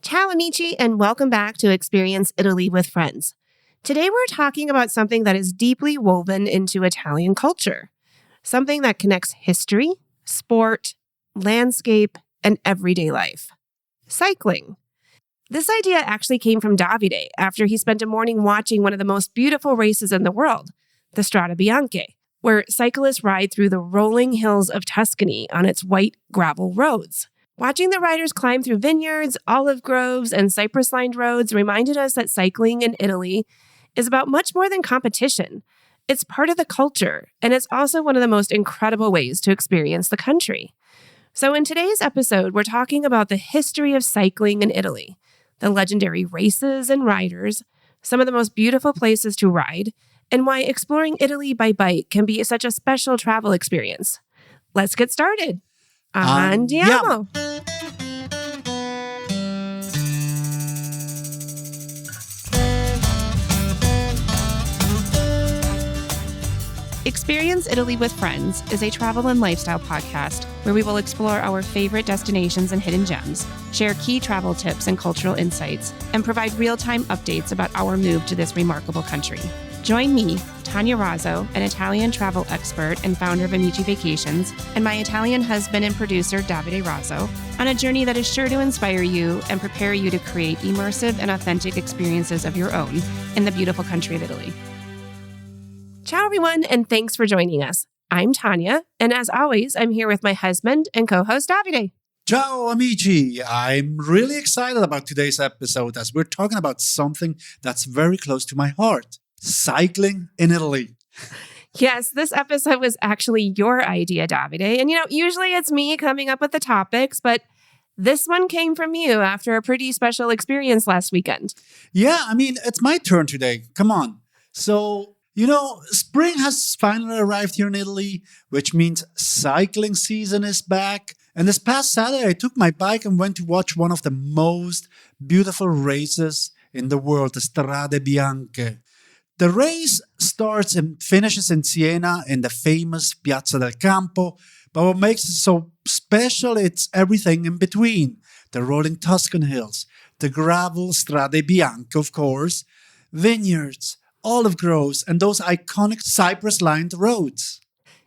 Ciao amici, and welcome back to Experience Italy with Friends. Today we're talking about something that is deeply woven into Italian culture, something that connects history, sport, landscape, and everyday life. Cycling. This idea actually came from Davide after he spent a morning watching one of the most beautiful races in the world, the Strade Bianche, where cyclists ride through the rolling hills of Tuscany on its white gravel roads. Watching the riders climb through vineyards, olive groves, and cypress-lined roads reminded us that cycling in Italy is about much more than competition. It's part of the culture, and it's also one of the most incredible ways to experience the country. So in today's episode, we're talking about the history of cycling in Italy, the legendary races and riders, some of the most beautiful places to ride, and why exploring Italy by bike can be such a special travel experience. Let's get started. Andiamo! Experience Italy with Friends is a travel and lifestyle podcast where we will explore our favorite destinations and hidden gems, share key travel tips and cultural insights, and provide real-time updates about our move to this remarkable country. Join me, Tanya Razzo, an Italian travel expert and founder of Amici Vacations, and my Italian husband and producer, Davide Razzo, on a journey that is sure to inspire you and prepare you to create immersive and authentic experiences of your own in the beautiful country of Italy. Ciao, everyone, and thanks for joining us. I'm Tanya, and as always, I'm here with my husband and co-host, Davide. Ciao amici! I'm really excited about today's episode as we're talking about something that's very close to my heart. Cycling in Italy. Yes, this episode was actually your idea, Davide. And usually it's me coming up with the topics, but this one came from you after a pretty special experience last weekend. Yeah, it's my turn today. Come on. So, spring has finally arrived here in Italy, which means cycling season is back. And this past Saturday, I took my bike and went to watch one of the most beautiful races in the world, the Strade Bianche. The race starts and finishes in Siena in the famous Piazza del Campo, but what makes it so special, it's everything in between. The rolling Tuscan hills, the gravel Strade Bianche, of course, vineyards, olive groves, and those iconic cypress-lined roads.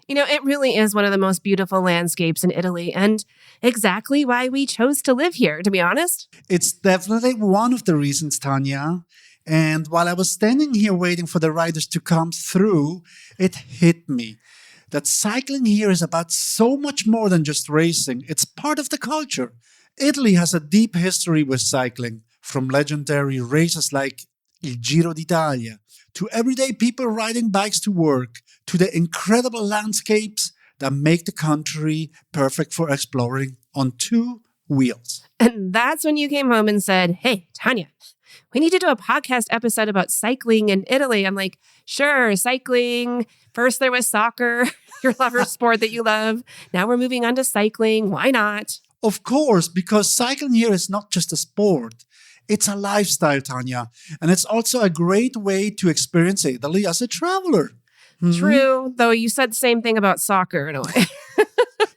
It really is one of the most beautiful landscapes in Italy, and exactly why we chose to live here, to be honest. It's definitely one of the reasons, Tanya. And while I was standing here waiting for the riders to come through, it hit me that cycling here is about so much more than just racing. It's part of the culture. Italy has a deep history with cycling, from legendary races like Il Giro d'Italia, to everyday people riding bikes to work, to the incredible landscapes that make the country perfect for exploring on two wheels. And that's when you came home and said, "Hey, Tanya, we need to do a podcast episode about cycling in Italy." I'm like, sure, cycling. First there was soccer, your lover's sport that you love. Now we're moving on to cycling. Why not? Of course, because cycling here is not just a sport. It's a lifestyle, Tanya. And it's also a great way to experience Italy as a traveler. True, though you said the same thing about soccer in a way.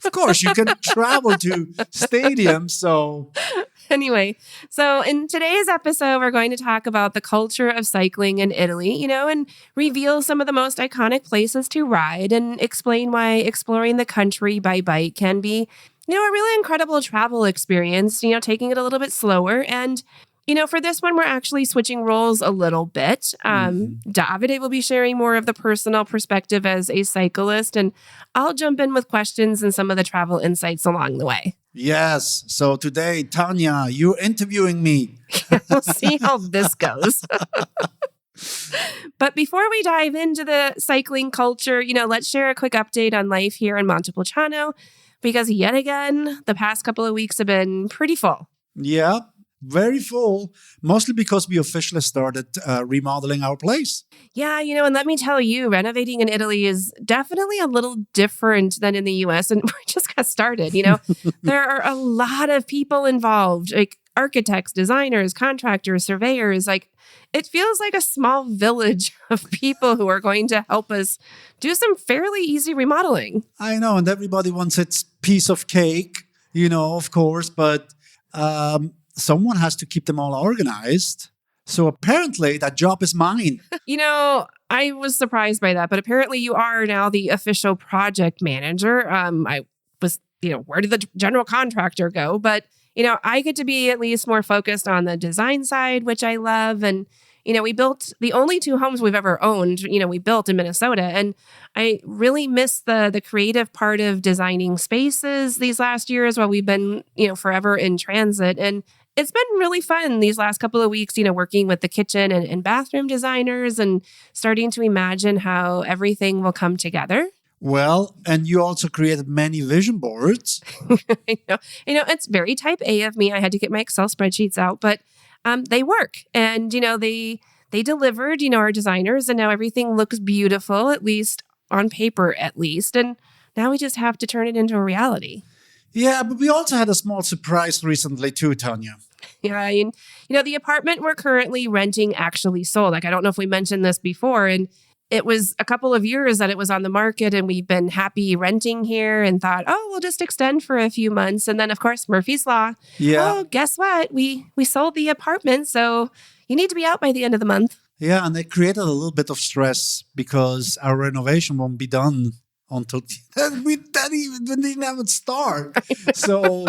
Of course, you can travel to stadiums, so... Anyway, so in today's episode, we're going to talk about the culture of cycling in Italy, and reveal some of the most iconic places to ride and explain why exploring the country by bike can be, a really incredible travel experience, taking it a little bit slower. And, for this one, we're actually switching roles a little bit. Davide will be sharing more of the personal perspective as a cyclist, and I'll jump in with questions and some of the travel insights along the way. Yes. So today, Tanya, you're interviewing me. We'll see how this goes. But before we dive into the cycling culture, let's share a quick update on life here in Montepulciano, because yet again, the past couple of weeks have been pretty full. Yeah, very full, mostly because we officially started remodeling our place. Yeah, and let me tell you, renovating in Italy is definitely a little different than in the US, and we just got started. There are a lot of people involved, like architects, designers, contractors, surveyors. It feels like a small village of people who are going to help us do some fairly easy remodeling. I know, and everybody wants its piece of cake, of course, but someone has to keep them all organized. So apparently that job is mine. I was surprised by that, but apparently you are now the official project manager. I was, where did the general contractor go? But, I get to be at least more focused on the design side, which I love. And, we built the only 2 homes we've ever owned, we built in Minnesota. And I really miss the creative part of designing spaces these last years while we've been, forever in transit. And it's been really fun these last couple of weeks, working with the kitchen and bathroom designers and starting to imagine how everything will come together. Well, and you also created many vision boards. I know. It's very type A of me. I had to get my Excel spreadsheets out, but they work. And, they delivered, our designers, and now everything looks beautiful, at least on paper, at least. And now we just have to turn it into a reality. Yeah, but we also had a small surprise recently too, Tanya. Yeah, the apartment we're currently renting actually sold. I don't know if we mentioned this before, and it was a couple of years that it was on the market, and we've been happy renting here and thought, we'll just extend for a few months. And then, of course, Murphy's Law. Yeah. Oh, guess what? We sold the apartment, so you need to be out by the end of the month. Yeah, and they created a little bit of stress because our renovation won't be done until we didn't even start. So,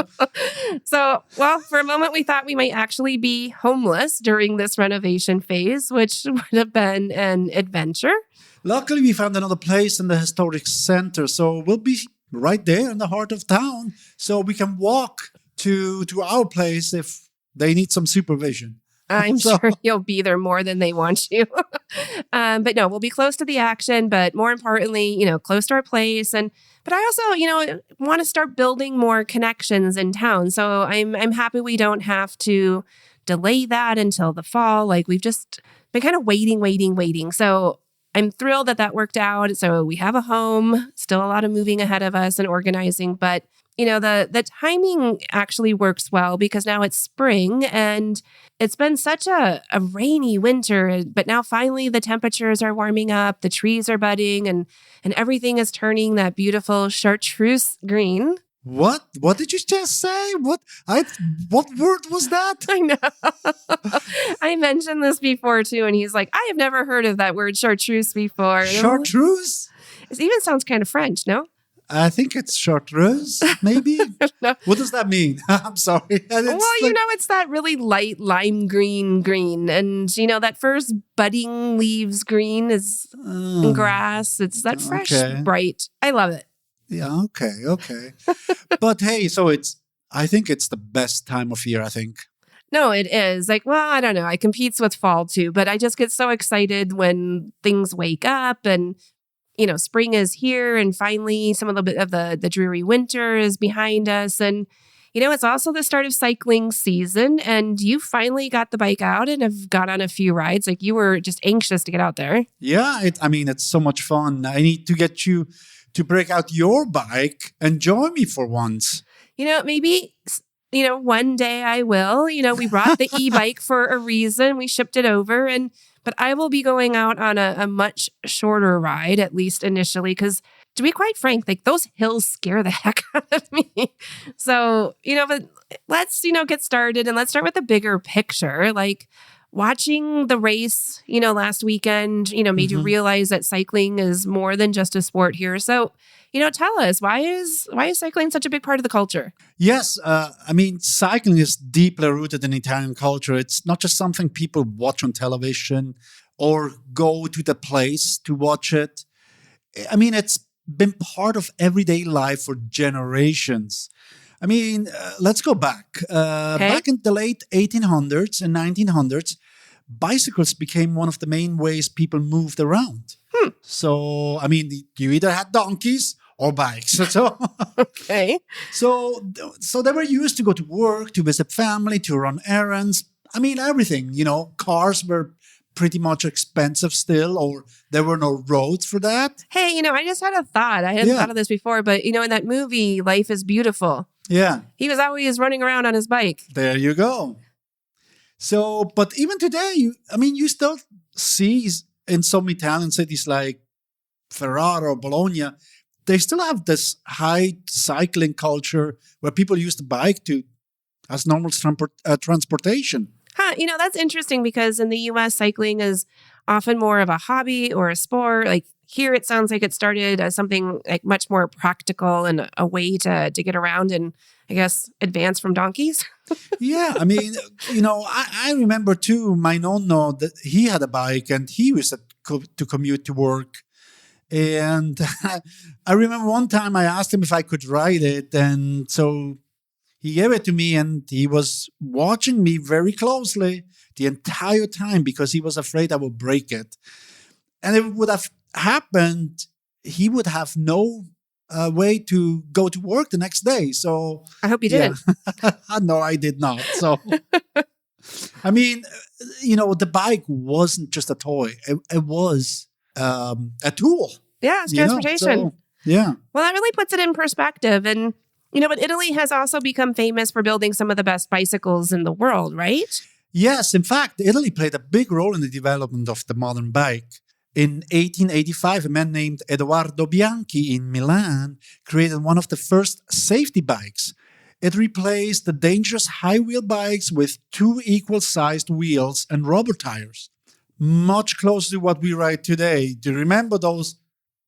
well, for a moment, we thought we might actually be homeless during this renovation phase, which would have been an adventure. Luckily, we found another place in the historic center. So we'll be right there in the heart of town. So we can walk to our place if they need some supervision. I'm sure you'll be there more than they want you. But no, we'll be close to the action, but more importantly, close to our place. But I also, want to start building more connections in town. So I'm happy we don't have to delay that until the fall. Like we've just been kind of waiting. So I'm thrilled that worked out. So we have a home, still a lot of moving ahead of us and organizing, but the timing actually works well because now it's spring and it's been such a rainy winter, but now finally the temperatures are warming up, the trees are budding, and everything is turning that beautiful chartreuse green. What? What did you just say? What word was that? I know. I mentioned this before too, and he's like, I have never heard of that word chartreuse before. Chartreuse? It even sounds kind of French, no? I think it's chartreuse, maybe. No. What does that mean? I'm sorry. It's that really light lime green. And, that first budding leaves green is grass. It's that fresh, bright. I love it. Yeah, okay. But hey, I think it's the best time of year, I think. No, it is. I don't know. It competes with fall too, but I just get so excited when things wake up and spring is here and finally some of the dreary winter is behind us. And, it's also the start of cycling season and you finally got the bike out and have got on a few rides. You were just anxious to get out there. Yeah, it's so much fun. I need to get you to break out your bike and join me for once. Maybe, one day I will. We brought the e-bike for a reason. We shipped it over but I will be going out on a much shorter ride, at least initially, because to be quite frank, those hills scare the heck out of me. So, but let's, get started and let's start with the bigger picture. Watching the race, last weekend, made you realize that cycling is more than just a sport here. So, tell us, why is cycling such a big part of the culture? Yes, cycling is deeply rooted in Italian culture. It's not just something people watch on television or go to the place to watch it. It's been part of everyday life for generations. Let's go back. Back in the late 1800s and 1900s, bicycles became one of the main ways people moved around. So, you either had donkeys or bikes. So, okay. So they were used to go to work, to visit family, to run errands. Everything, cars were pretty much expensive still, or there were no roads for that. Hey, I just had a thought. I hadn't thought of this before, but in that movie, Life is Beautiful. Yeah. He was always running around on his bike. There you go. So, but even today, you still see in some Italian cities like Ferrara or Bologna, they still have this high cycling culture where people use the bike to as normal transportation. Huh, that's interesting because in the US, cycling is often more of a hobby or a sport. Like here, it sounds like it started as something like much more practical and a way to get around and I guess advance from donkeys. Yeah, I mean, I remember too, my nonno, that he had a bike and he used to commute to work. And I remember one time I asked him if I could ride it. And so he gave it to me and he was watching me very closely the entire time because he was afraid I would break it. And if it would have happened, he would have no way to go to work the next day. So I hope you didn't. No, I did not. So, I mean, the bike wasn't just a toy. It was a tool. Yeah, it's transportation. So, yeah. Well, that really puts it in perspective. And, but Italy has also become famous for building some of the best bicycles in the world, right? Yes. In fact, Italy played a big role in the development of the modern bike. In 1885, a man named Edoardo Bianchi in Milan created one of the first safety bikes. It replaced the dangerous high-wheel bikes with 2 equal-sized wheels and rubber tires. Much closer to what we ride today. Do you remember those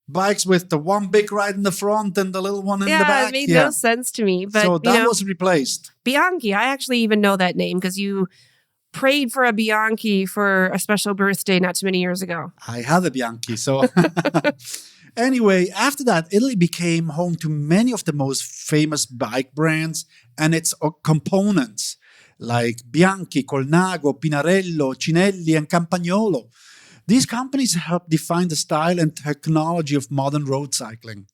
bikes with the one big ride in the front and the little one in the back? Yeah, it made no sense to me. But, so that was replaced. Bianchi, I actually even know that name because you prayed for a Bianchi for a special birthday not too many years ago. I had a Bianchi, so... Anyway, after that, Italy became home to many of the most famous bike brands and its components, like Bianchi, Colnago, Pinarello, Cinelli, and Campagnolo. These companies helped define the style and technology of modern road cycling.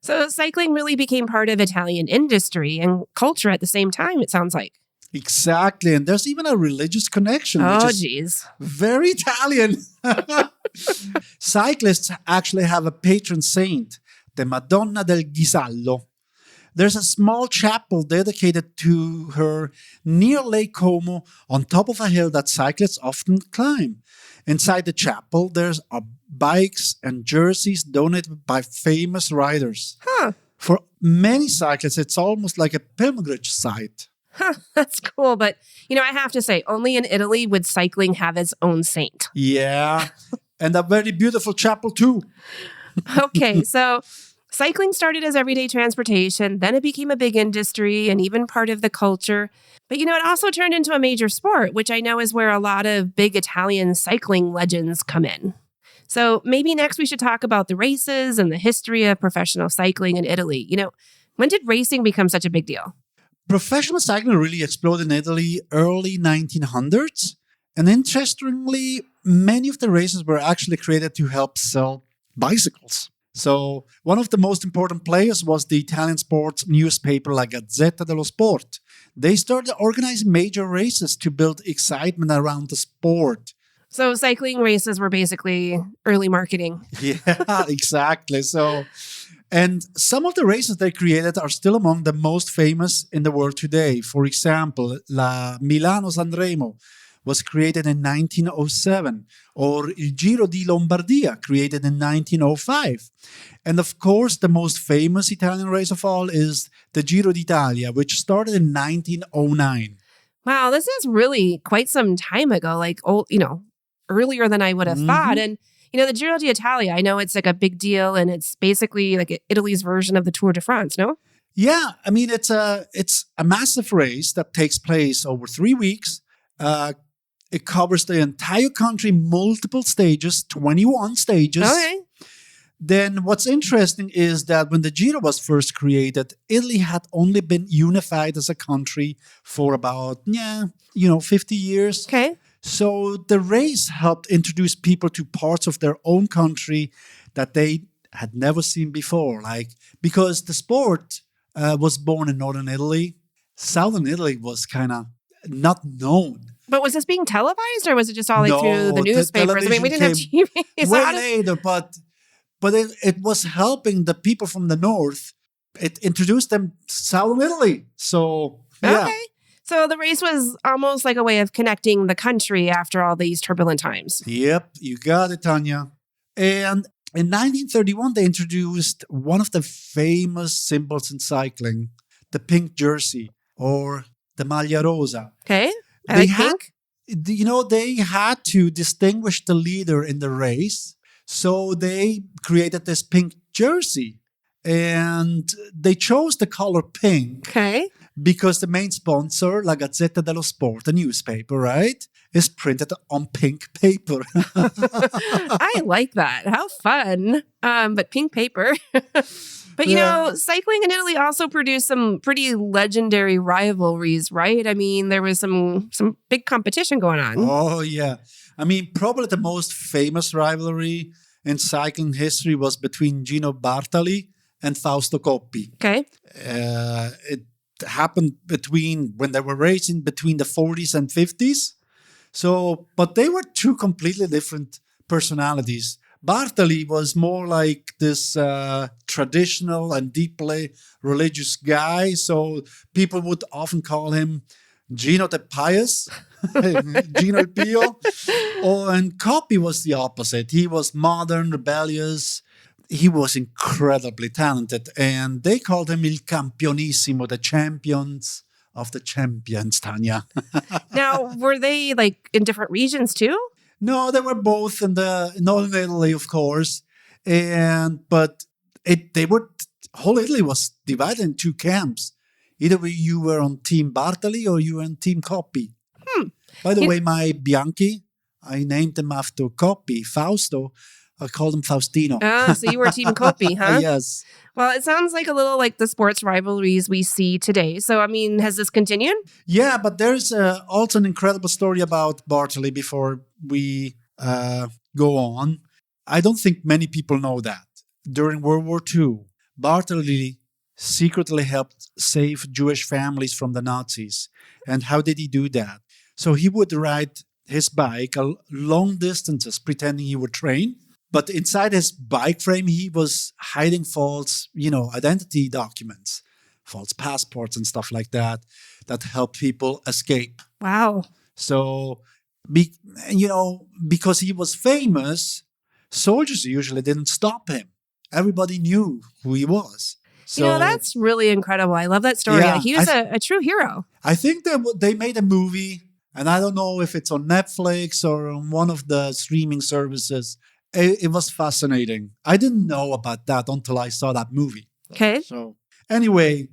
So cycling really became part of Italian industry and culture at the same time, it sounds like. Exactly. And there's even a religious connection. Oh, which is geez. very Italian. Cyclists actually have a patron saint, the Madonna del Ghisallo. There's a small chapel dedicated to her near Lake Como on top of a hill that cyclists often climb. Inside the chapel, there's bikes and jerseys donated by famous riders. Huh. For many cyclists, it's almost like a pilgrimage site. Huh, that's cool. But, I have to say, only in Italy would cycling have its own saint. Yeah. And a very beautiful chapel, too. Okay, so cycling started as everyday transportation, then it became a big industry and even part of the culture. But, it also turned into a major sport, which I know is where a lot of big Italian cycling legends come in. So maybe next we should talk about the races and the history of professional cycling in Italy. When did racing become such a big deal? Professional cycling really exploded in Italy early 1900s. And interestingly, many of the races were actually created to help sell bicycles. So one of the most important players was the Italian sports newspaper La Gazzetta dello Sport. They started organizing major races to build excitement around the sport. So cycling races were basically early marketing. Yeah, exactly. And some of the races they created are still among the most famous in the world today. For example, La Milano-San Remo was created in 1907, or Il Giro di Lombardia, created in 1905. And of course, the most famous Italian race of all is the Giro d'Italia, which started in 1909. Wow, this is really quite some time ago, like earlier than I would have thought. And the Giro d'Italia, I know it's like a big deal and it's basically like Italy's version of the Tour de France, no? Yeah, I mean, it's a massive race that takes place over 3 weeks. It covers the entire country, multiple stages, 21 stages. Okay. Then what's interesting is that when the Giro was first created, Italy had only been unified as a country for about, 50 years. Okay. So the race helped introduce people to parts of their own country that they had never seen before. Because the sport was born in northern Italy, southern Italy was kind of not known. But was this being televised or was it just all through the newspapers? I mean, we didn't have TV. Way later, but it was helping the people from the north. It introduced them to southern Italy. So, yeah. Okay. So the race was almost like a way of connecting the country after all these turbulent times. Yep, you got it, Tanya. And in 1931, they introduced one of the famous symbols in cycling, the pink jersey, or the Maglia Rosa. Okay. I They like had, pink. they had to distinguish the leader in the race. So they created this pink jersey. And they chose the color pink Okay. because the main sponsor, La Gazzetta dello Sport, the newspaper, right, is printed on pink paper. I like that. How fun. But pink paper. But cycling in Italy also produced some pretty legendary rivalries, right? I mean, there was some big competition going on. Oh, yeah. I mean, probably the most famous rivalry in cycling history was between Gino Bartali and Fausto Coppi. Okay. It happened when they were racing between the 40s and 50s. So, but they were two completely different personalities. Bartali was more like this traditional and deeply religious guy. So people would often call him Gino the Pious, Gino il Pio. And Coppi was the opposite. He was modern, rebellious. He was incredibly talented. And they called him Il Campionissimo, the champions of the champions, Tanya. Now, were they like in different regions too? No, they were both in the northern Italy, of course, but whole Italy was divided in two camps. Either you were on Team Bartali or you were on Team Coppi. By the way, my Bianchi, I named him after Coppi, Fausto. I called him Faustino. So you were Team Coppi, huh? Yes. Well, it sounds like a little like the sports rivalries we see today. So, I mean, has this continued? Yeah, but there's also an incredible story about Bartali before we go on. I don't think many people know that. During World War II, Bartali secretly helped save Jewish families from the Nazis. And how did he do that? So he would ride his bike long distances pretending he would train. But inside his bike frame, he was hiding false, identity documents, false passports and stuff like that helped people escape. Wow. So, because he was famous, soldiers usually didn't stop him. Everybody knew who he was. So, that's really incredible. I love that story. Yeah, He was a true hero. I think they made a movie, and I don't know if it's on Netflix or on one of the streaming services. It was fascinating. I didn't know about that until I saw that movie. Okay. So anyway,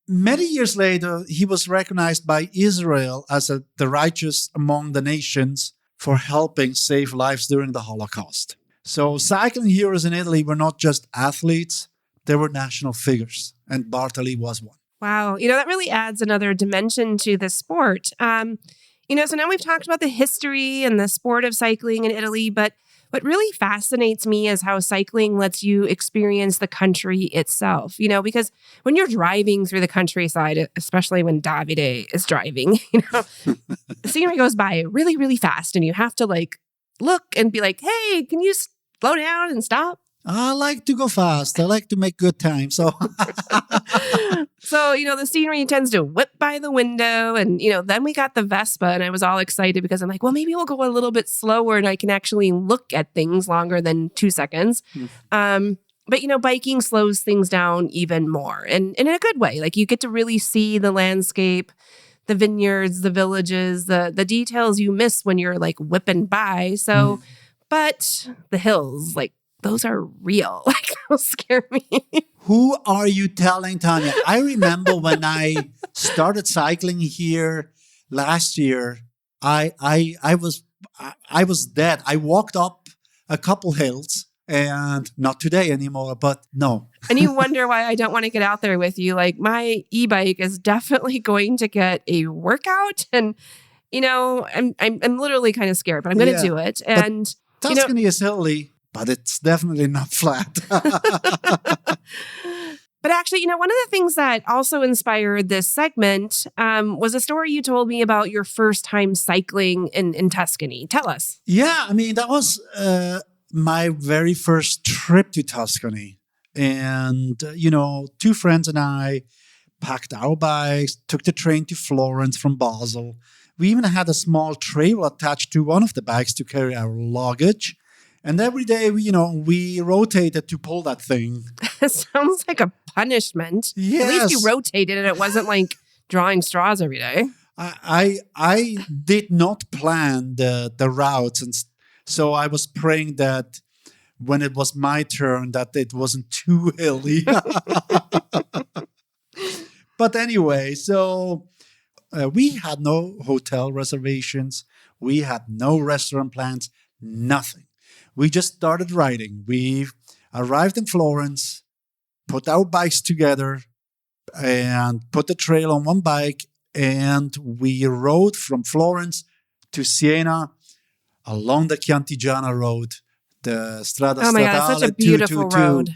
many years later, he was recognized by Israel as the righteous among the nations for helping save lives during the Holocaust. So cycling heroes in Italy were not just athletes, they were national figures. And Bartali was one. Wow. That really adds another dimension to the sport. So now we've talked about the history and the sport of cycling in Italy, but what really fascinates me is how cycling lets you experience the country itself, because when you're driving through the countryside, especially when Davide is driving, the scenery goes by really, really fast and you have to look and be like, hey, can you slow down and stop? I like to go fast. I like to make good time. So, the scenery tends to whip by the window. And, then we got the Vespa and I was all excited because I'm like, well, maybe we'll go a little bit slower and I can actually look at things longer than 2 seconds. But, biking slows things down even more and in a good way. Like you get to really see the landscape, the vineyards, the villages, the details you miss when you're whipping by. So, but the hills, those are real. Those scare me. Who are you telling, Tanya? I remember when I started cycling here last year, I was dead. I walked up a couple hills and not today anymore, but no. And you wonder why I don't want to get out there with you. My e-bike is definitely going to get a workout and, I'm literally kind of scared, but I'm going to do it. And Tuscany is hilly. But it's definitely not flat. But actually, one of the things that also inspired this segment was a story you told me about your first time cycling in Tuscany. Tell us. Yeah, I mean, that was my very first trip to Tuscany. And, 2 friends and I packed our bikes, took the train to Florence from Basel. We even had a small trailer attached to one of the bikes to carry our luggage. And every day, we rotated to pull that thing. It sounds like a punishment. Yes. At least you rotated and it wasn't drawing straws every day. I did not plan the routes, and so I was praying that when it was my turn, that it wasn't too hilly. But anyway, so we had no hotel reservations, we had no restaurant plans, nothing. We just started riding. We arrived in Florence, put our bikes together, and put the trail on one bike, and we rode from Florence to Siena along the Chiantigiana Road, the Strada Oh my God, it's such a beautiful 222. road.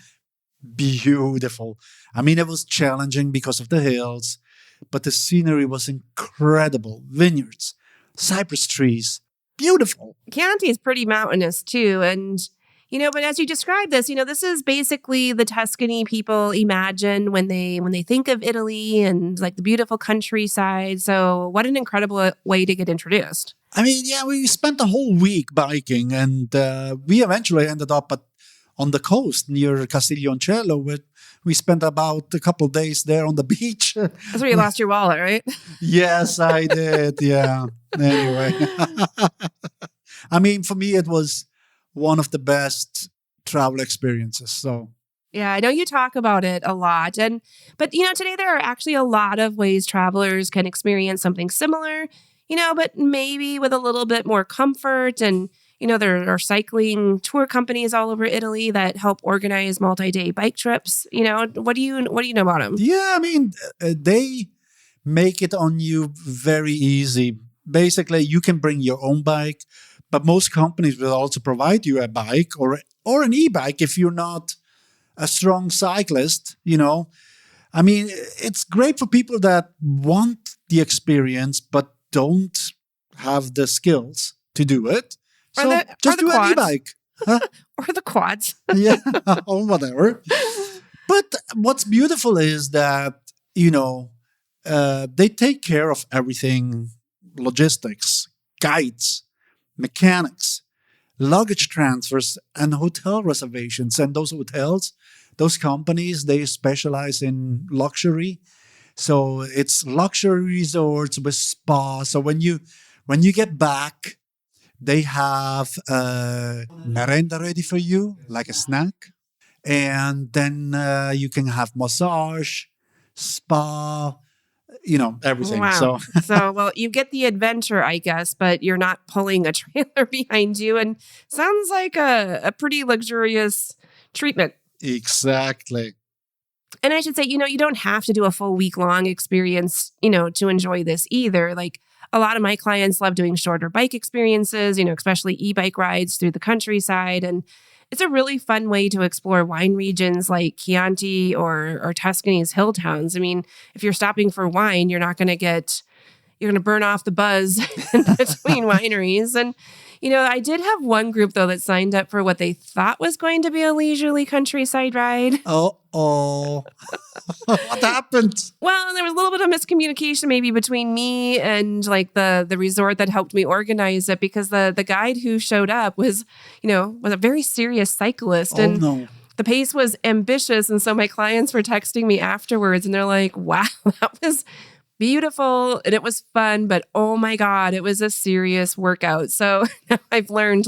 Beautiful. I mean, it was challenging because of the hills, but the scenery was incredible. Vineyards, cypress trees, beautiful. Chianti is pretty mountainous too. And, but as you describe this, this is basically the Tuscany people imagine when they think of Italy and like the beautiful countryside. So what an incredible way to get introduced. I mean, yeah, we spent a whole week biking, and we eventually ended up on the coast near Castiglioncello. We spent about a couple of days there on the beach. That's where you lost your wallet, right? Yes, I did. Yeah. Anyway, I mean, for me, it was one of the best travel experiences. So. Yeah, I know you talk about it a lot. But today there are actually a lot of ways travelers can experience something similar, but maybe with a little bit more comfort. And, there are cycling tour companies all over Italy that help organize multi-day bike trips. What do you know about them? Yeah, I mean, they make it on you very easy. Basically, you can bring your own bike, but most companies will also provide you a bike or an e-bike if you're not a strong cyclist. I mean, it's great for people that want the experience but don't have the skills to do it. So just do an e-bike. Huh? Or the quads. Yeah, or whatever. But what's beautiful is that, they take care of everything: logistics, guides, mechanics, luggage transfers, and hotel reservations. And those hotels, those companies, they specialize in luxury. So it's luxury resorts with spa. So when you get back, they have merenda ready for you, like a snack. And then you can have massage, spa, everything. Wow. So, you get the adventure, I guess, but you're not pulling a trailer behind you. And sounds like a pretty luxurious treatment. Exactly. And I should say, you don't have to do a full week-long experience, to enjoy this either. Like, a lot of my clients love doing shorter bike experiences, especially e-bike rides through the countryside. And it's a really fun way to explore wine regions like Chianti or Tuscany's hill towns. I mean, if you're stopping for wine, you're going to burn off the buzz in between wineries. And, I did have one group, though, that signed up for what they thought was going to be a leisurely countryside ride. Oh, what happened? Well, there was a little bit of miscommunication maybe between me and like the resort that helped me organize it, because the guide who showed up was a very serious cyclist. Oh, and no. the pace was ambitious. And so my clients were texting me afterwards and they're like, wow, that was beautiful and it was fun, but oh my God, it was a serious workout. So I've learned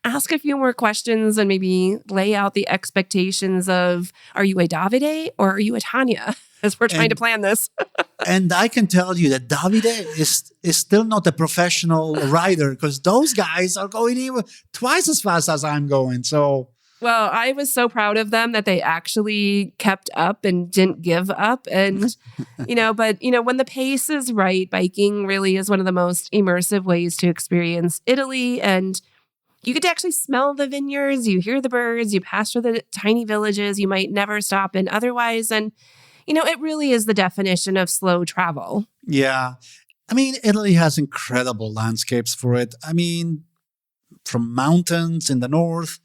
ask a few more questions and maybe lay out the expectations of, are you a Davide or are you a Tanya as we're trying to plan this? And I can tell you that Davide is still not a professional rider, because those guys are going even twice as fast as I'm going. So. Well, I was so proud of them that they actually kept up and didn't give up. And, but, when the pace is right, biking really is one of the most immersive ways to experience Italy. And you get to actually smell the vineyards, you hear the birds, you pass through the tiny villages you might never stop in otherwise. And, it really is the definition of slow travel. Yeah. I mean, Italy has incredible landscapes for it. I mean, from mountains in the north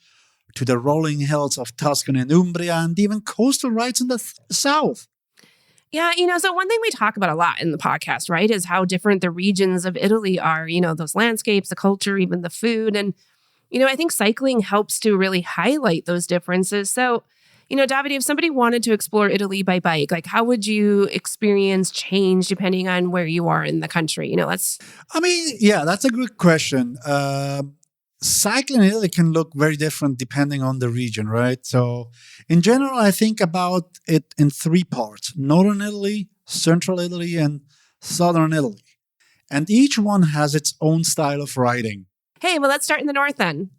to the rolling hills of Tuscany and Umbria, and even coastal rides in the south. Yeah, so one thing we talk about a lot in the podcast, right, is how different the regions of Italy are, those landscapes, the culture, even the food. And, I think cycling helps to really highlight those differences. So, Davide, if somebody wanted to explore Italy by bike, like how would you experience change depending on where you are in the country? Yeah, that's a good question. Cycling in Italy can look very different depending on the region, right? So, in general, I think about it in three parts: Northern Italy, Central Italy, and Southern Italy. And each one has its own style of riding. Hey, well, let's start in the north then.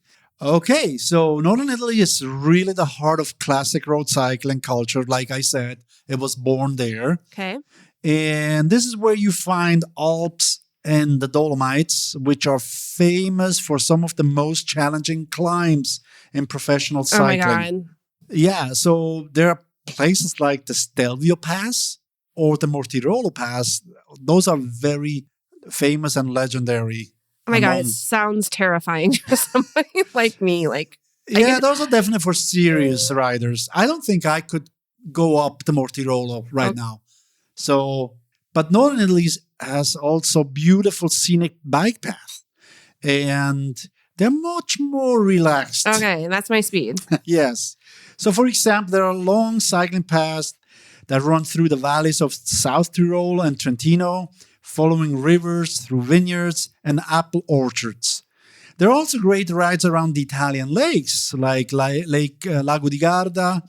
Okay, so Northern Italy is really the heart of classic road cycling culture. Like I said, it was born there. Okay. And this is where you find Alps and the Dolomites, which are famous for some of the most challenging climbs in professional cycling. Oh my God. Yeah, so there are places like the Stelvio Pass or the Mortirolo Pass. Those are very famous and legendary. Oh my God, it sounds terrifying for somebody like me. Those are definitely for serious riders. I don't think I could go up the Mortirolo right now. So, but Northern Italy has also beautiful scenic bike paths, and they're much more relaxed. Okay, that's my speed. Yes. So, for example, there are long cycling paths that run through the valleys of South Tyrol and Trentino, following rivers through vineyards and apple orchards. There are also great rides around the Italian lakes, like Lake Lago di Garda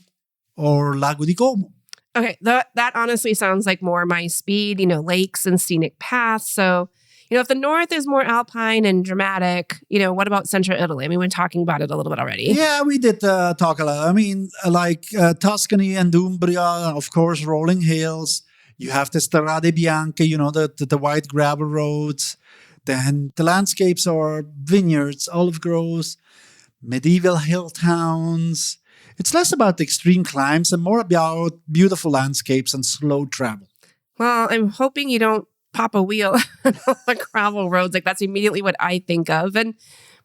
or Lago di Como. Okay, that honestly sounds like more my speed, lakes and scenic paths. So, if the north is more alpine and dramatic, what about central Italy? I mean, we've been talking about it a little bit already. Yeah, we did talk a lot. I mean, like Tuscany and Umbria, of course, rolling hills. You have the Strade Bianche, the white gravel roads. Then the landscapes are vineyards, olive groves, medieval hill towns. It's less about the extreme climbs and more about beautiful landscapes and slow travel. Well, I'm hoping you don't pop a wheel on the gravel roads. Like that's immediately what I think of.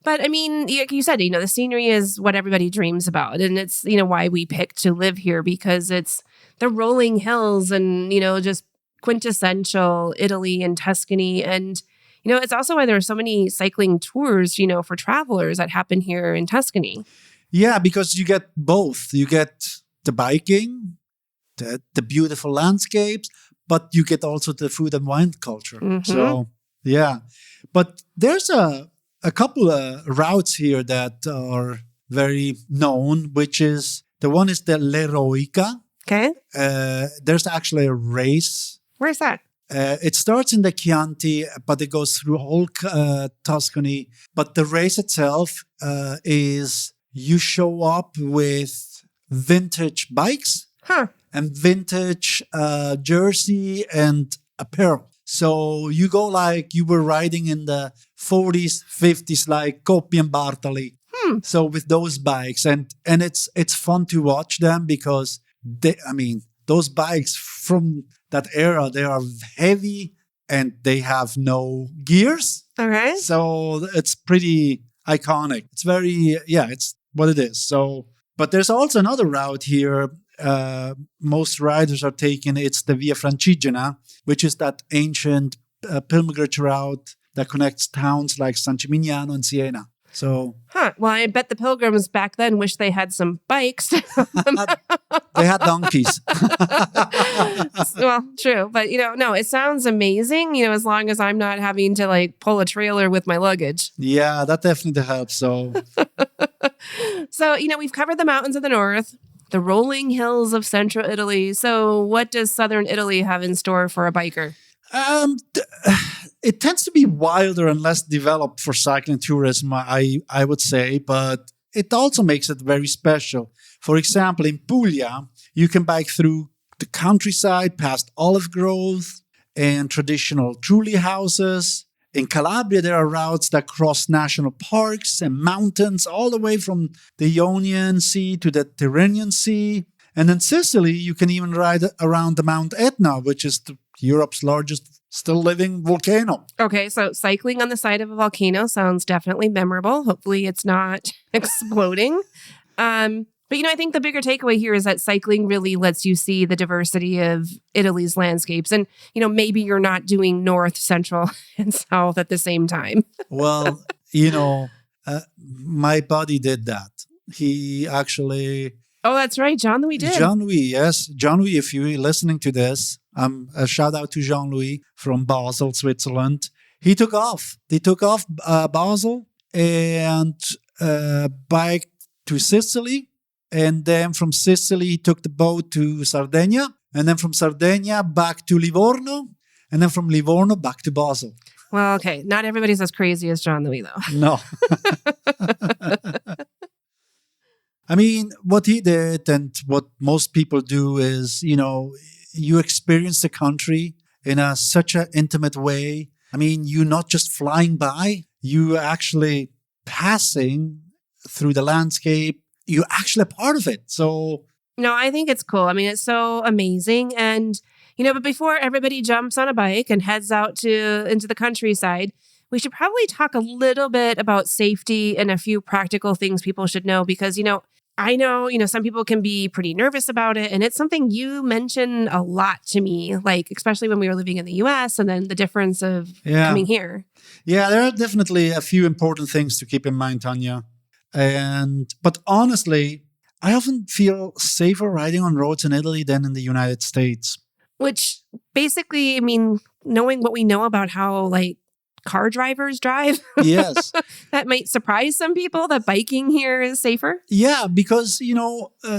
But I mean, like you said, the scenery is what everybody dreams about. And it's, why we picked to live here because it's the rolling hills and, just quintessential Italy and Tuscany. And, it's also why there are so many cycling tours, for travelers that happen here in Tuscany. Yeah, because you get both. You get the biking, the beautiful landscapes, but you get also the food and wine culture. Mm-hmm. So, yeah. But there's a couple of routes here that are very known, which is, the one is the L'Eroica. Okay. There's actually a race. Where's that? It starts in the Chianti, but it goes through whole Tuscany. But the race itself is you show up with vintage bikes and vintage jersey and apparel. So you go like you were riding in the 40s, 50s, like Coppi and Bartali. So with those bikes, and it's fun to watch them because those bikes from that era, they are heavy and they have no gears. Okay. So it's pretty iconic. It's very, it's what it is. So, but there's also another route here. Most riders are taking, it's the Via Francigena, which is that ancient pilgrimage route that connects towns like San Gimignano and Siena. So, well, I bet the pilgrims back then wish they had some bikes. They had donkeys. Well, true. But, no, it sounds amazing, as long as I'm not having to pull a trailer with my luggage. Yeah, that definitely helps. So, we've covered the mountains of the north, the rolling hills of central Italy. So what does southern Italy have in store for a biker? It tends to be wilder and less developed for cycling tourism, I would say, but it also makes it very special. For example, in Puglia, you can bike through the countryside past olive groves and traditional trulli houses. In Calabria, there are routes that cross national parks and mountains all the way from the Ionian Sea to the Tyrrhenian Sea. And in Sicily, you can even ride around the Mount Etna, which is Europe's largest still living volcano. Okay, so cycling on the side of a volcano sounds definitely memorable. Hopefully it's not exploding. But, I think the bigger takeaway here is that cycling really lets you see the diversity of Italy's landscapes. And, maybe you're not doing north, central, and south at the same time. Well, my buddy did that. He actually Oh, that's right. John Louis did. Jean-Louis, yes. Jean-Louis, if you're listening to this, a shout out to Jean-Louis from Basel, Switzerland. He took off. They took off Basel and biked to Sicily. And then from Sicily, he took the boat to Sardinia. And then from Sardinia, back to Livorno. And then from Livorno, back to Basel. Well, okay. Not everybody's as crazy as John Louis, though. No. I mean, what he did and what most people do is, you experience the country in such an intimate way. I mean, you're not just flying by, you actually passing through the landscape. You're actually a part of it. So, no, I think it's cool. I mean, it's so amazing. And, but before everybody jumps on a bike and heads out into the countryside, we should probably talk a little bit about safety and a few practical things people should know because, I know, some people can be pretty nervous about it. And it's something you mention a lot to me, like, especially when we were living in the US and then the difference of coming here. Yeah, there are definitely a few important things to keep in mind, Tanya. But honestly, I often feel safer riding on roads in Italy than in the United States. Which basically, I mean, knowing what we know about how car drivers drive, yes, that might surprise some people that biking here is safer. Yeah, because,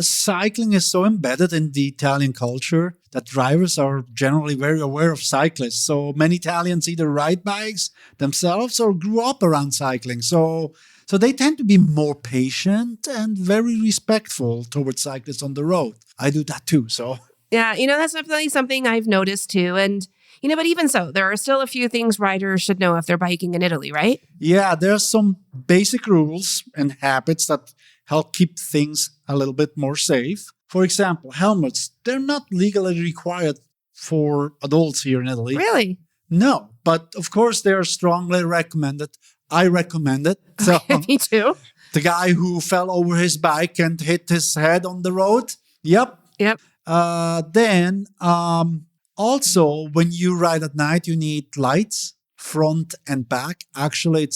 cycling is so embedded in the Italian culture that drivers are generally very aware of cyclists. So many Italians either ride bikes themselves or grew up around cycling. So they tend to be more patient and very respectful towards cyclists on the road. I do that too, so... Yeah, that's definitely something I've noticed too. And, but even so, there are still a few things riders should know if they're biking in Italy, right? Yeah, there are some basic rules and habits that help keep things a little bit more safe. For example, helmets, they're not legally required for adults here in Italy. Really? No, but of course they are strongly recommended. I recommend it. So, me too. The guy who fell over his bike and hit his head on the road. Yep. Then, also, when you ride at night, you need lights, front and back. Actually,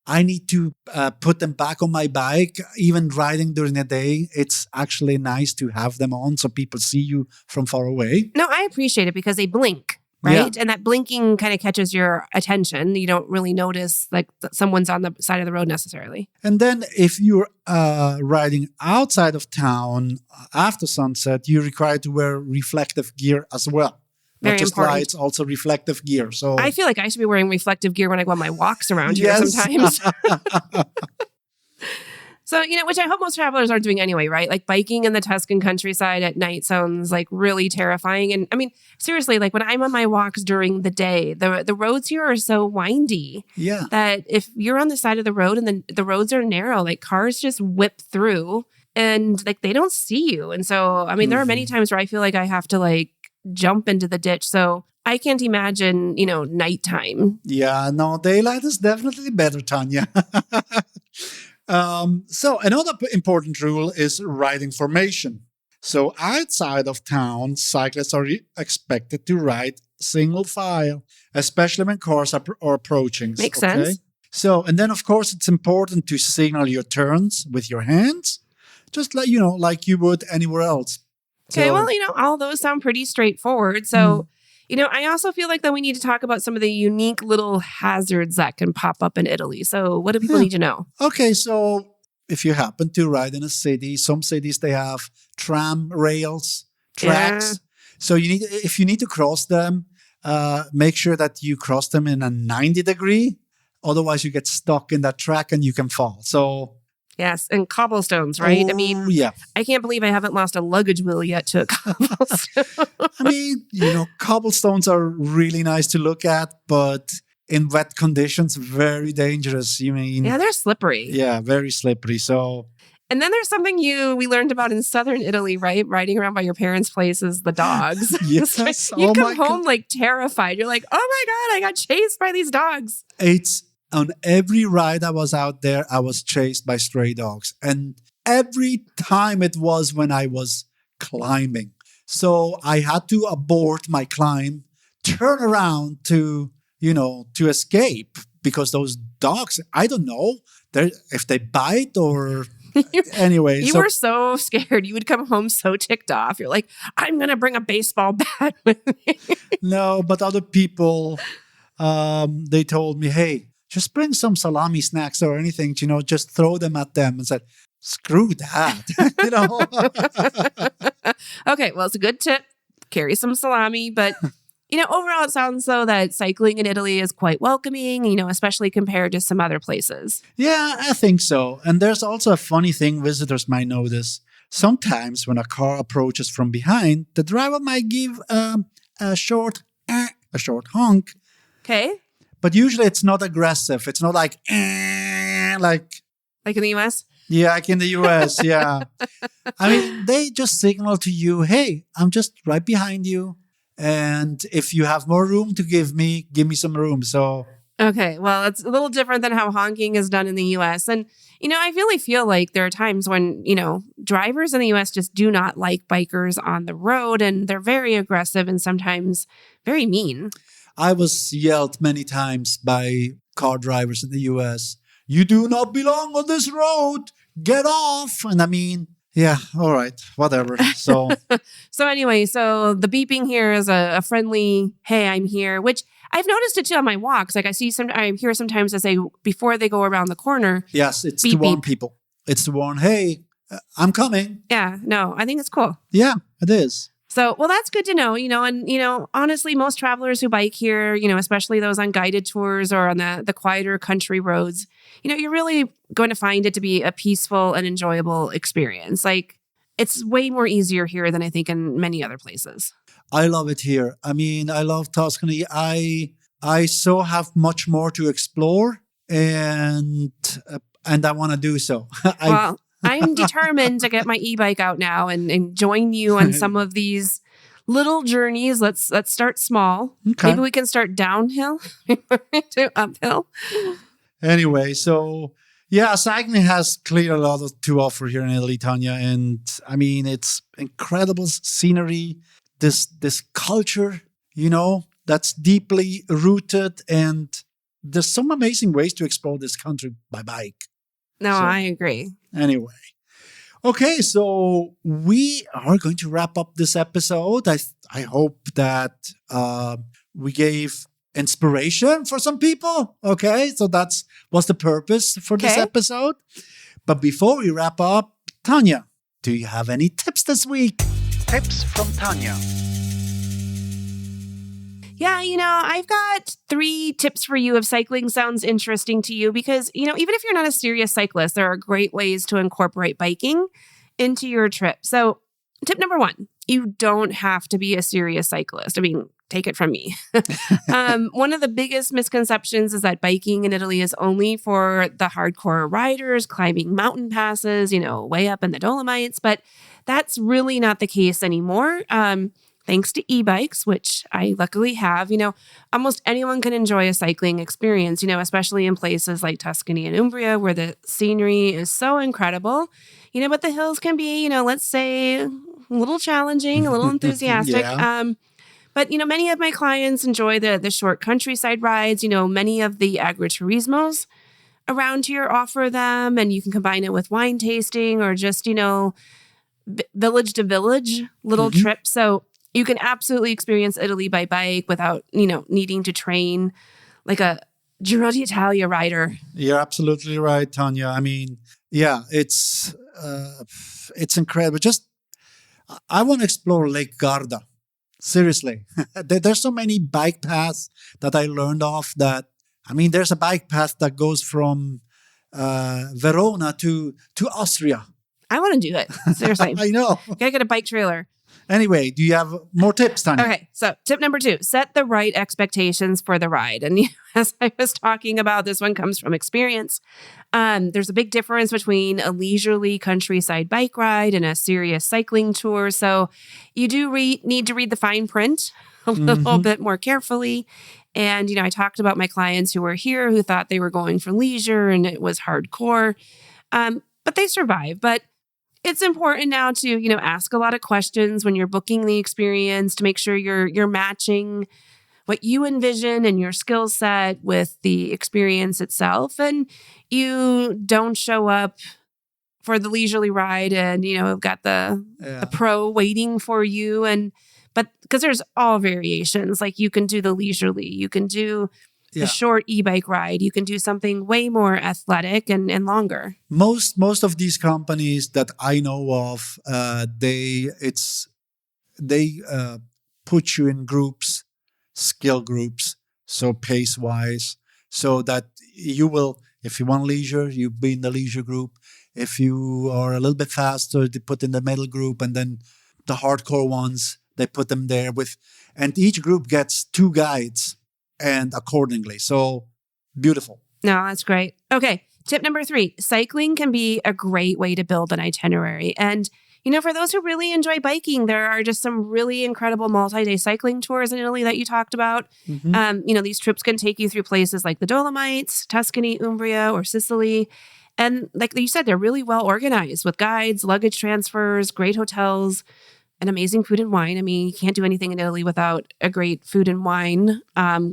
I need to put them back on my bike. Even riding during the day, it's actually nice to have them on so people see you from far away. No, I appreciate it because they blink, right? Yeah. And that blinking kind of catches your attention. You don't really notice someone's on the side of the road necessarily. And then if you're riding outside of town after sunset, you're required to wear reflective gear as well. Very Not just important. lights, also reflective gear. So I feel like I should be wearing reflective gear when I go on my walks around here sometimes. So, which I hope most travelers aren't doing anyway, right? Like biking in the Tuscan countryside at night sounds really terrifying. And I mean, seriously, when I'm on my walks during the day, the roads here are so windy that if you're on the side of the road and the roads are narrow, cars just whip through and they don't see you. And so, I mean, there are many times where I feel like I have to jump into the ditch. So I can't imagine, nighttime. Yeah, no, daylight is definitely better, Tanya. So another important rule is riding formation. So outside of town, cyclists are expected to ride single file, especially when cars are approaching. Makes sense. So, and then of course it's important to signal your turns with your hands, just like you would anywhere else. Okay, well, all those sound pretty straightforward. So, I also feel like that we need to talk about some of the unique little hazards that can pop up in Italy. So what do people need to know? Okay, so if you happen to ride in a city, some cities, they have tram rails, tracks. Yeah. So if you need to cross them, make sure that you cross them in a 90 degree. Otherwise, you get stuck in that track and you can fall. So... Yes, and cobblestones, right? Oh, I mean, yeah. I can't believe I haven't lost a luggage wheel yet to a cobblestone. I mean, cobblestones are really nice to look at, but in wet conditions, very dangerous. Yeah, they're slippery. Yeah, very slippery. So... And then there's something we learned about in southern Italy, right? Riding around by your parents' places, the dogs. Yes. You come home terrified. You're like, oh my God, I got chased by these dogs. On every ride I was out there, I was chased by stray dogs. And every time it was when I was climbing. So I had to abort my climb, turn around to escape because those dogs, I don't know if they bite or Anyway, You so were so scared. You would come home so ticked off. You're like, I'm going to bring a baseball bat with me. no, but other people, they told me, hey, just bring some salami snacks or anything, just throw them at them, and said, screw that, Okay, well, it's a good tip. Carry some salami, but overall it sounds though that cycling in Italy is quite welcoming, especially compared to some other places. Yeah, I think so. And there's also a funny thing visitors might notice. Sometimes when a car approaches from behind, the driver might give a short honk. Okay. But usually it's not aggressive. It's not like Like in the US? Yeah, like in the US, yeah. I mean, they just signal to you, hey, I'm just right behind you. And if you have more room to give me some room. So, okay, well, it's a little different than how honking is done in the US. And, I really feel like there are times when, drivers in the US just do not like bikers on the road, and they're very aggressive and sometimes very mean. I was yelled many times by car drivers in the US. You do not belong on this road. Get off. And I mean, yeah, all right, whatever. So, anyway, so the beeping here is a friendly, hey, I'm here, which I've noticed it too on my walks. Like I hear sometimes as before they go around the corner. Yes, it's beep, to warn beep. people. It's to warn, hey, I'm coming. Yeah, no, I think it's cool. Yeah, it is. So, well, that's good to know, and, honestly, most travelers who bike here, especially those on guided tours or on the quieter country roads, you're really going to find it to be a peaceful and enjoyable experience. Like, it's way more easier here than I think in many other places. I love it here. I mean, I love Tuscany. I so have much more to explore, and I want to do so. Well, I'm determined to get my e-bike out now and join you on some of these little journeys. Let's start small. Okay. Maybe we can start downhill to uphill. Anyway, so yeah, cycling has clearly a lot to offer here in Italy, Tanya. And I mean, it's incredible scenery, this culture, that's deeply rooted. And there's some amazing ways to explore this country by bike. No, I agree. Anyway. Okay, so we are going to wrap up this episode. I hope that we gave inspiration for some people. Okay, so what's the purpose for this episode. But before we wrap up, Tanya, do you have any tips this week? Tips from Tanya. Yeah, I've got 3 tips for you if cycling sounds interesting to you because, even if you're not a serious cyclist, there are great ways to incorporate biking into your trip. So tip number 1, you don't have to be a serious cyclist. I mean, take it from me. One of the biggest misconceptions is that biking in Italy is only for the hardcore riders climbing mountain passes, way up in the Dolomites, but that's really not the case anymore. Thanks to e-bikes, which I luckily have, almost anyone can enjoy a cycling experience, especially in places like Tuscany and Umbria, where the scenery is so incredible, but the hills can be, let's say a little challenging, a little enthusiastic. Yeah. But, many of my clients enjoy the short countryside rides. Many of the agriturismos around here offer them, and you can combine it with wine tasting or just, village to village little trips. So you can absolutely experience Italy by bike without, needing to train like a Giro d'Italia rider. You're absolutely right, Tanya. I mean, yeah, it's incredible. I want to explore Lake Garda. Seriously. There's so many bike paths that I learned of that. I mean, there's a bike path that goes from Verona to Austria. I want to do it. Seriously. I know. Gotta get a bike trailer. Anyway, do you have more tips, Tanya? Okay, so tip number 2, set the right expectations for the ride. And as I was talking about, this one comes from experience. There's a big difference between a leisurely countryside bike ride and a serious cycling tour. So you do need to read the fine print a little bit more carefully. And, I talked about my clients who were here who thought they were going for leisure and it was hardcore, but they survived. But it's important now to, ask a lot of questions when you're booking the experience to make sure you're matching what you envision and your skill set with the experience itself. And you don't show up for the leisurely ride, and we've got the pro waiting for you, but because there's all variations. Like you can do the leisurely, you can do the short e-bike ride, you can do something way more athletic and longer. Most of these companies that I know of, they put you in groups, skill groups, so pace wise, so that you will, if you want leisure, you be in the leisure group. If you are a little bit faster, they put in the middle group, and then the hardcore ones, they put them there and each group gets 2 guides, and accordingly. So beautiful. No, that's great. Okay. Tip number 3, cycling can be a great way to build an itinerary. And, for those who really enjoy biking, there are just some really incredible multi-day cycling tours in Italy that you talked about. Mm-hmm. These trips can take you through places like the Dolomites, Tuscany, Umbria, or Sicily. And like you said, they're really well organized with guides, luggage transfers, great hotels, and amazing food and wine. I mean, you can't do anything in Italy without a great food and wine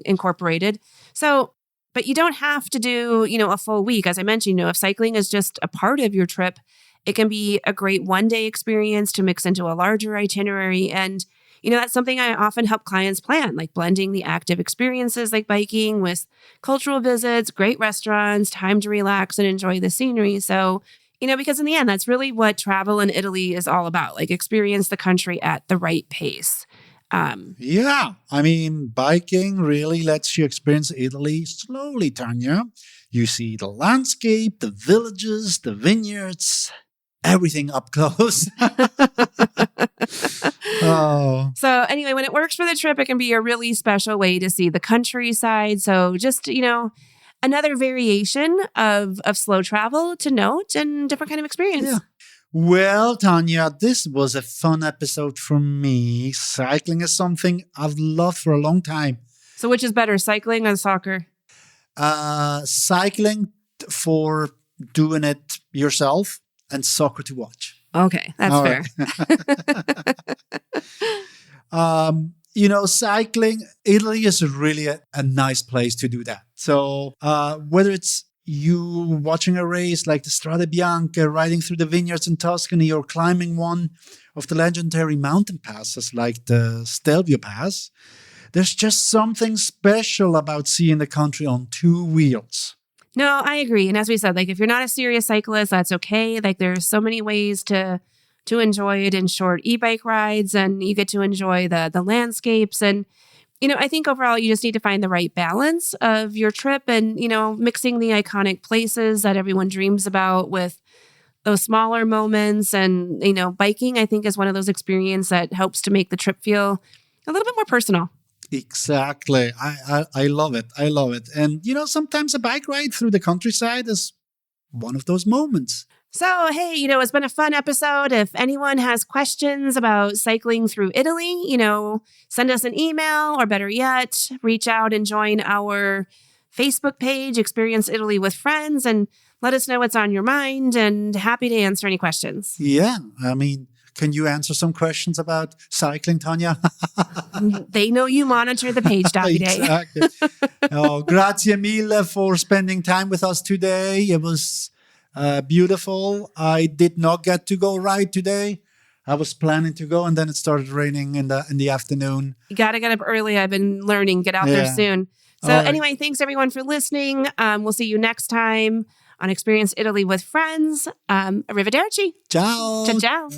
incorporated. So, but you don't have to do, a full week. As I mentioned, if cycling is just a part of your trip, it can be a great one-day experience to mix into a larger itinerary. And, that's something I often help clients plan, like blending the active experiences like biking with cultural visits, great restaurants, time to relax and enjoy the scenery. So, because in the end, that's really what travel in Italy is all about, like experience the country at the right pace. I mean, biking really lets you experience Italy slowly, Tanya. You see the landscape, the villages, the vineyards, everything up close. Oh. So anyway, when it works for the trip, it can be a really special way to see the countryside. So just, another variation of slow travel to note and different kind of experience. Yeah. Well, Tanya, this was a fun episode for me. Cycling is something I've loved for a long time. So which is better, cycling or soccer? Cycling for doing it yourself, and soccer to watch. Okay, that's fair. Right. Cycling, Italy is really a nice place to do that. So whether it's you watching a race like the Strade Bianche, riding through the vineyards in Tuscany, or climbing one of the legendary mountain passes like the Stelvio Pass, there's just something special about seeing the country on 2 wheels. No, I agree. And as we said, like if you're not a serious cyclist, that's okay. Like there's so many ways to enjoy it in short e-bike rides, and you get to enjoy the landscapes. And, I think overall you just need to find the right balance of your trip and, mixing the iconic places that everyone dreams about with those smaller moments. And, biking, I think, is one of those experiences that helps to make the trip feel a little bit more personal. Exactly. I love it. I love it. And, sometimes a bike ride through the countryside is one of those moments. So, hey, it's been a fun episode. If anyone has questions about cycling through Italy, send us an email, or better yet, reach out and join our Facebook page, Experience Italy with Friends, and let us know what's on your mind, and happy to answer any questions. Yeah. I mean, can you answer some questions about cycling, Tanya? They know you monitor the page, Davide. Exactly. Grazie mille for spending time with us today. It was beautiful. I did not get to go ride today. I was planning to go, and then it started raining in the afternoon. You got to get up early. I've been learning. Get out there soon. So anyway, thanks everyone for listening. We'll see you next time on Experience Italy with Friends. Arrivederci. Ciao. Ciao, ciao.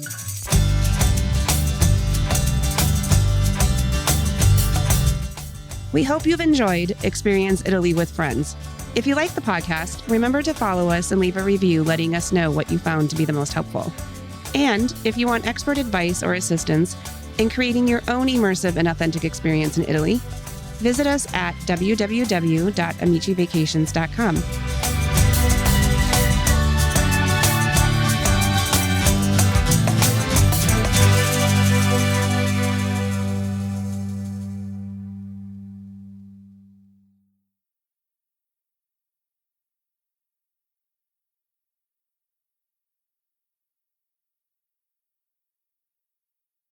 We hope you've enjoyed Experience Italy with Friends. If you like the podcast, remember to follow us and leave a review letting us know what you found to be the most helpful. And if you want expert advice or assistance in creating your own immersive and authentic experience in Italy, visit us at www.amicivacations.com.